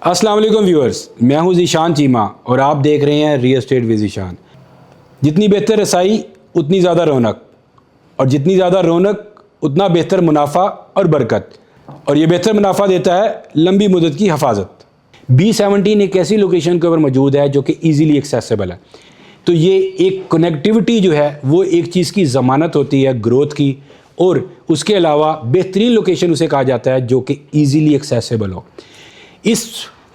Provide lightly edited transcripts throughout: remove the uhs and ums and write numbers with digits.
अस्सलाम वालेकुम व्यूअर्स, मैं हूं ज़ीशान चीमा और आप देख रहे हैं रियल एस्टेट विद ज़ीशान। जितनी बेहतर रसाई उतनी ज़्यादा रौनक, और जितनी ज़्यादा रौनक उतना बेहतर मुनाफा और बरकत, और ये बेहतर मुनाफा देता है लंबी मुद्दत की हफाजत। B17 एक ऐसी लोकेशन के ऊपर मौजूद है जो कि ईज़िली एक्सेसिबल है। तो ये एक कनेक्टिविटी जो है वो एक चीज़ की ज़मानत होती है ग्रोथ की, और उसके अलावा बेहतरीन लोकेशन उसे कहा जाता है जो कि ईज़िली एक्सेसिबल हो। इस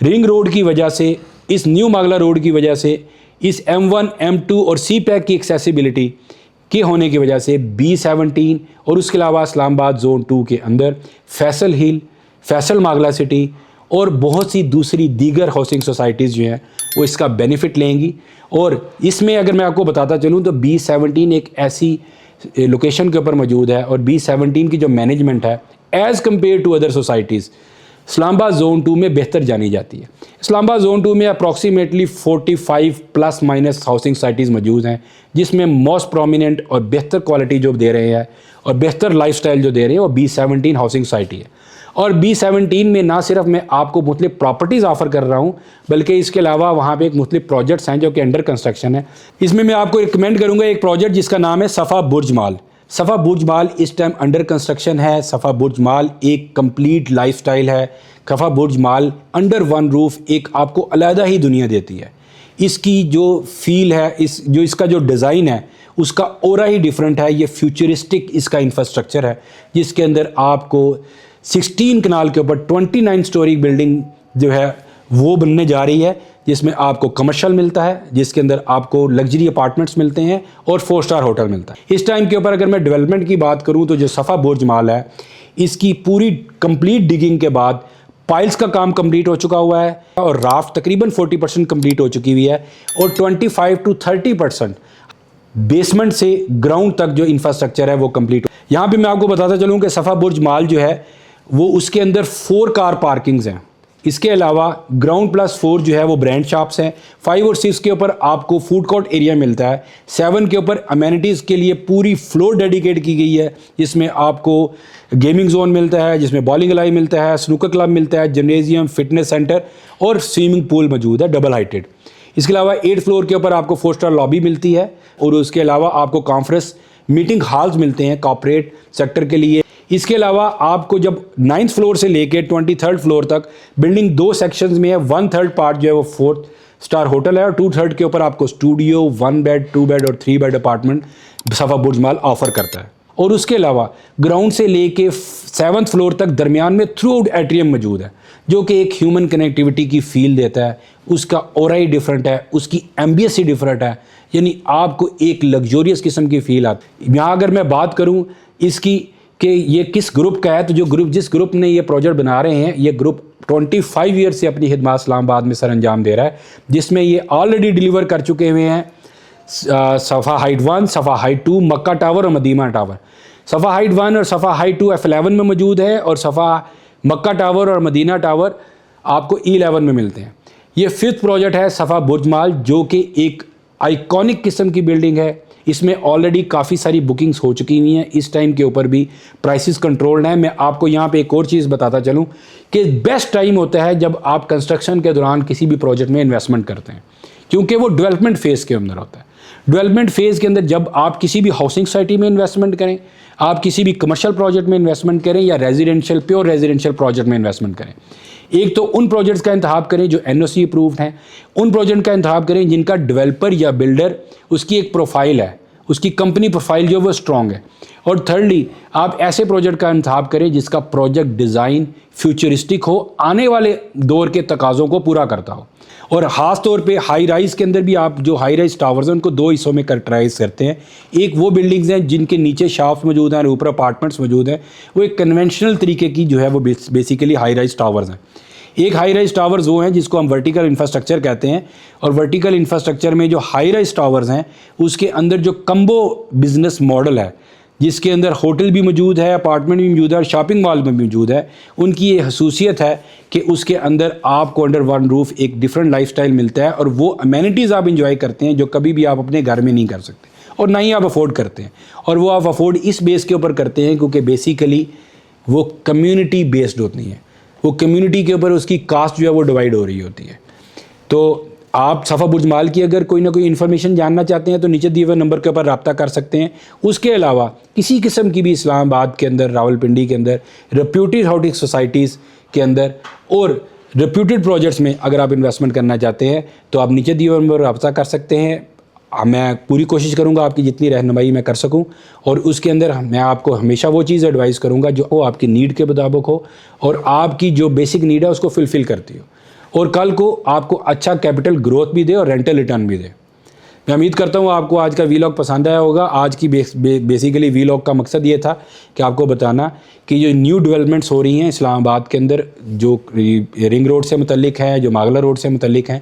रिंग रोड की वजह से, इस न्यू मागला रोड की वजह से, इस M1, M2 और सी पैक की एक्सेसिबिलिटी के होने की वजह से B17 और उसके अलावा इस्लामाबाद जोन 2 के अंदर फैसल हिल, फैसल मागला सिटी और बहुत सी दूसरी दीगर हाउसिंग सोसाइटीज़ जो हैं वो इसका बेनिफिट लेंगी। और इसमें अगर मैं आपको बताता चलूँ तो B17 एक ऐसी लोकेशन के ऊपर मौजूद है, और B17 की जो मैनेजमेंट है as compare to other societies Islamabad zone 2 में बेहतर जानी जाती है। इस्लामाबाद जोन 2 में approximately 45 plus minus housing societies मौजूद हैं, जिसमें मोस्ट प्रोमिनेंट और बेहतर क्वालिटी जो दे रहे हैं और बेहतर लाइफस्टाइल जो दे रहे हैं वो B17 हाउसिंग सोसाइटी है। और B17 में ना सिर्फ मैं आपको मुख्तलिफ प्रॉपर्टीज़ ऑफ़र कर रहा हूँ, बल्कि इसके अलावा वहाँ पे एक मुख्तलिफ प्रोजेक्ट्स हैं जो कि अंडर कंस्ट्रक्शन है। इसमें मैं आपको रिकमेंड करूँगा एक प्रोजेक्ट जिसका नाम है सफ़ा बुर्ज माल। सफ़ा बुर्ज माल इस टाइम अंडर कंस्ट्रक्शन है। सफ़ा बुर्ज माल एक कंप्लीट लाइफस्टाइल है। सफ़ा बुर्ज माल अंडर वन रूफ एक आपको अलहदा ही दुनिया देती है। इसकी जो फील है, इसका जो डिज़ाइन है उसका ओरा ही डिफरेंट है। ये फ्यूचरिस्टिक इसका इंफ्रास्ट्रक्चर है, जिसके अंदर आपको 16 कनाल के ऊपर 29 स्टोरी बिल्डिंग जो है वो बनने जा रही है, जिसमें आपको कमर्शियल मिलता है, जिसके अंदर आपको लग्जरी अपार्टमेंट्स मिलते हैं और 4 स्टार होटल मिलता है। इस टाइम के ऊपर अगर मैं डेवलपमेंट की बात करूं तो जो सफ़ा बुर्ज माल है इसकी पूरी कंप्लीट डिगिंग के बाद पाइल्स का काम कंप्लीट हो चुका हुआ है, और राफ्ट तकरीबन 40% कंप्लीट हो चुकी हुई है, और 25 to 30% बेसमेंट से ग्राउंड तक जो इंफ्रास्ट्रक्चर है वो कंप्लीट। यहाँ पे मैं आपको बताता चलूँ कि सफ़ा बुर्ज माल जो है वो उसके अंदर 4 कार पार्किंग्स हैं। इसके अलावा ग्राउंड +4 जो है वो ब्रांड शॉप्स हैं। 5 और 6 के ऊपर आपको फूड कोर्ट एरिया मिलता है। 7 के ऊपर अमेनिटीज़ के लिए पूरी फ्लोर डेडिकेट की गई है, जिसमें आपको गेमिंग जोन मिलता है, जिसमें बॉलिंग अलाई मिलता है, स्नूकर क्लब मिलता है, जिम्नेजियम, फिटनेस सेंटर और स्विमिंग पूल मौजूद है डबल हाइटेड। इसके अलावा 8th फ्लोर के ऊपर आपको 4 स्टार लॉबी मिलती है, और उसके अलावा आपको कॉन्फ्रेंस मीटिंग हॉल्स मिलते हैं कॉर्पोरेट सेक्टर के लिए। इसके अलावा आपको जब 9th फ्लोर से लेकर 23rd फ्लोर तक बिल्डिंग 2 सेक्शंस में है। 1/3 पार्ट जो है वो 4th स्टार होटल है, और 2/3 के ऊपर आपको स्टूडियो, 1 बेड, 2 बेड और 3 बेड अपार्टमेंट सफ़ा बुर्ज माल ऑफर करता है। और उसके अलावा ग्राउंड से लेके 7th फ्लोर तक दरमियान में थ्रू आउट एट्रियम मौजूद है, जो कि एक ह्यूमन कनेक्टिविटी की फील देता है। उसका ओरा ही डिफरेंट है, उसकी एम्बियंस ही डिफरेंट है, यानी आपको एक लग्जोरियस किस्म की फील आती है। यहाँ अगर मैं बात करूँ इसकी कि ये किस ग्रुप का है, तो जिस ग्रुप ने ये प्रोजेक्ट बना रहे हैं, ये ग्रुप 25 ईयर से अपनी खिदमत इस्लामाबाद में सर अंजाम दे रहा है, जिसमें ये ऑलरेडी डिलीवर कर चुके हुए हैं सफ़ा हाइट 1, सफ़ा हाइट 2, मक्का टावर और मदीना टावर। सफ़ा हाइट 1 और सफ़ा हाइट 2 F11 में मौजूद है, और सफ़ा मक्का टावर और मदीना टावर आपको E11 में मिलते हैं। ये 5th प्रोजेक्ट है सफ़ा बुर्ज माल, जो कि एक आइकॉनिक किस्म की बिल्डिंग है। इसमें ऑलरेडी काफ़ी सारी बुकिंग्स हो चुकी हुई हैं। इस टाइम के ऊपर भी प्राइसेस कंट्रोल्ड हैं। मैं आपको यहाँ पे एक और चीज़ बताता चलूँ कि बेस्ट टाइम होता है जब आप कंस्ट्रक्शन के दौरान किसी भी प्रोजेक्ट में इन्वेस्टमेंट करते हैं, क्योंकि वो डेवलपमेंट फेज़ के अंदर होता है। डेवलपमेंट फेज़ के अंदर जब आप किसी भी हाउसिंग सोसाइटी में इन्वेस्टमेंट करें, आप किसी भी कमर्शियल प्रोजेक्ट में इन्वेस्टमेंट करें, या रेजिडेंशियल प्योर रेजिडेंशियल प्रोजेक्ट में इन्वेस्टमेंट करें, एक तो उन प्रोजेक्ट्स का इंतखाब करें जो NOC अप्रूव्ड हैं। उन प्रोजेक्ट का इंतखाब करें जिनका डेवलपर या बिल्डर उसकी एक प्रोफाइल है, उसकी कंपनी प्रोफाइल जो वो स्ट्रॉन्ग है। और थर्डली आप ऐसे प्रोजेक्ट का इंतखाब करें जिसका प्रोजेक्ट डिज़ाइन फ्यूचरिस्टिक हो, आने वाले दौर के तकाज़ों को पूरा करता हो। और ख़ास तौर पे हाई राइज़ के अंदर भी आप जो हाई राइज़ टावर्स हैं उनको 2 हिस्सों में कैरेक्टराइज करते हैं। एक वो बिल्डिंग्स हैं जिनके नीचे शाफ्ट मौजूद हैं और ऊपर अपार्टमेंट्स मौजूद हैं, वो एक कन्वेंशनल तरीके की जो है वो बेसिकली हाई राइज़ टावर्स हैं। एक हाई राइज टावर्स वो हैं जिसको हम वर्टिकल इंफ्रास्ट्रक्चर कहते हैं, और वर्टिकल इंफ्रास्ट्रक्चर में जो हाई राइज टावर्स हैं उसके अंदर जो कम्बो बिजनेस मॉडल है, जिसके अंदर होटल भी मौजूद है, अपार्टमेंट भी मौजूद है और शॉपिंग मॉल भी मौजूद है, उनकी ये खसूसियत है कि उसके अंदर आपको अंडर वन रूफ एक डिफरेंट लाइफस्टाइल मिलता है, और वो अमेनिटीज़ आप इंजॉय करते हैं जो कभी भी आप अपने घर में नहीं कर सकते और ना ही आप अफोर्ड करते हैं। और वो आप अफोर्ड इस बेस के ऊपर करते हैं क्योंकि बेसिकली वो कम्युनिटी बेस्ड होती हैं। वो कम्युनिटी के ऊपर उसकी कास्ट जो है वो डिवाइड हो रही होती है। तो आप सफ़ा बुर्ज माल की अगर कोई ना कोई इन्फॉर्मेशन जानना चाहते हैं तो नीचे दिए हुए नंबर के ऊपर रब्ता कर सकते हैं। उसके अलावा किसी किस्म की भी इस्लामाबाद के अंदर, रावलपिंडी के अंदर, रेप्यूटेड हाउसिंग सोसाइटीज़ के अंदर और रेप्यूटेड प्रोजेक्ट्स में अगर आप इन्वेस्टमेंट करना चाहते हैं तो आप नीचे दिए हुए नंबर पर रब्ता कर सकते हैं। मैं पूरी कोशिश करूंगा आपकी जितनी रहनुमाई मैं कर सकूं, और उसके अंदर मैं आपको हमेशा वो चीज़ एडवाइस करूंगा जो वो आपकी नीड के मुताबिक हो और आपकी जो बेसिक नीड है उसको फुलफ़िल करती हो, और कल को आपको अच्छा कैपिटल ग्रोथ भी दे और रेंटल रिटर्न भी दे। मैं उम्मीद करता हूँ आपको आज का वीलॉग पसंद आया होगा। आज की बेसिकली वीलॉग का मकसद ये था कि आपको बताना कि जो न्यू डेवलपमेंट्स हो रही हैं इस्लामाबाद के अंदर, जो रिंग रोड से मुतल्लिक है, जो मागला रोड से मुतल्लिक हैं,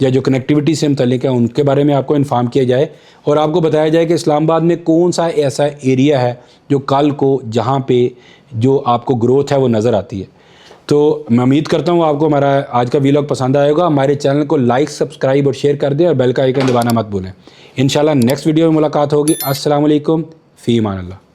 या जो कनेक्टिविटी से मुतल्लिक है, उनके बारे में आपको इन्फॉर्म किया जाए और आपको बताया जाए कि इस्लामाबाद में कौन सा ऐसा एरिया है जो कल को जहाँ पे जो आपको ग्रोथ है वो नज़र आती है। तो मैं उम्मीद करता हूँ आपको हमारा आज का वीलॉग पसंद आया होगा। हमारे चैनल को लाइक, सब्सक्राइब और शेयर कर दें और बेल का आइकन दबाना मत भूलें। इंशाल्लाह नेक्स्ट वीडियो में मुलाकात होगी। अस्सलाम वालेकुम, फ़ी अमान अल्लाह।